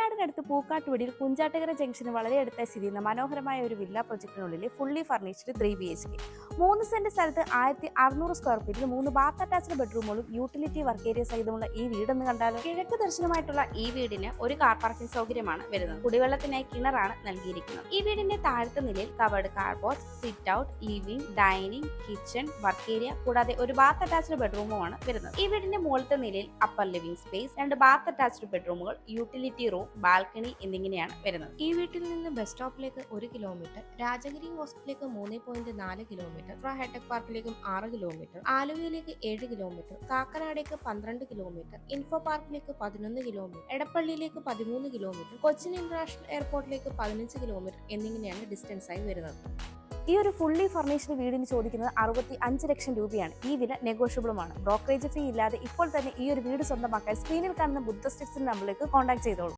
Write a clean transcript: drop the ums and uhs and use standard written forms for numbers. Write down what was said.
കാക്കനാടിനടുത്ത് പൂക്കാട്ടുപടിയിൽ Kunjattukara junction വളരെ അടുത്തായി സ്ഥിതി ചെയ്യുന്ന മനോഹരമായ ഒരു വില്ല പ്രൊജക്ടിനുള്ളിൽ ഫുള്ളി ഫർണിഷ്ഡ് 3 BHK 3 സെന്റ് സ്ഥലത്ത് 1600 സ്ക്വയർ ഫീറ്റിൽ 3 ബാത്ത് അറ്റാച്ച്ഡ് ബെഡ്റൂമുകളും യൂട്ടിലിറ്റി വർക്ക് ഏരിയ സഹിതമുള്ള ഈ വീടെന്ന് കണ്ടാലോ. കിഴക്ക് ദർശനമായിട്ടുള്ള ഈ വീടിന് ഒരു കാർ പാർക്കിംഗ് സൗകര്യമാണ് വരുന്നത്. കുടിവെള്ളത്തിനായി കിണറാണ് നൽകിയിരിക്കുന്നത്. ഈ വീടിന്റെ താഴത്തെ നിലയിൽ covered car porch, sit out, living, dining, kitchen, work area കൂടാതെ ഒരു ബാത്ത് അറ്റാച്ച്ഡ് ബെഡ്റൂമുമാണ് വരുന്നത്. ഈ വീടിന്റെ മുകളിലത്തെ നിലയിൽ upper living space, 2 bath attached ബെഡ്റൂമുകൾ, യൂട്ടിലിറ്റി റൂം, ബാൽക്കണി എന്നിങ്ങനെയാണ് വരുന്നത്. ഈ വീട്ടിൽ നിന്ന് ബസ് സ്റ്റോപ്പിലേക്ക് 1 കിലോമീറ്റർ, രാജഗിരി ഹോസ്പിറ്റലിലേക്ക് 3.4 കിലോമീറ്റർ, ഹൈടെക് പാർക്കിലേക്കും 6 കിലോമീറ്റർ, ആലുവയിലേക്ക് 7 കിലോമീറ്റർ, കാക്കനാടേക്ക് 12 കിലോമീറ്റർ, ഇൻഫോ പാർക്കിലേക്ക് 11 കിലോമീറ്റർ, എടപ്പള്ളിയിലേക്ക് 13 കിലോമീറ്റർ, കൊച്ചിൻ ഇന്റർനാഷണൽ എയർപോർട്ടിലേക്ക് 15 കിലോമീറ്റർ എന്നിങ്ങനെയാണ് ഡിസ്റ്റൻസ് ആയി വരുന്നത്. ഈ ഒരു ഫുള്ളി ഫർണിഷ്ഡ് വീടിന് ചോദിക്കുന്നത് 65 ലക്ഷം രൂപയാണ്. ഈ വില നെഗോഷ്യബിളുമാണ്. ബ്രോക്കറേജ് ഫീ ഇല്ലാതെ ഇപ്പോൾ തന്നെ ഈ ഒരു വീട് സ്വന്തമാക്കാൻ സ്ക്രീനിൽ കാണുന്ന ബുദ്ധ സ്റ്റിക്സിന്റെ നമ്പറിലേക്ക് കോൺടാക്ട് ചെയ്തോളൂ.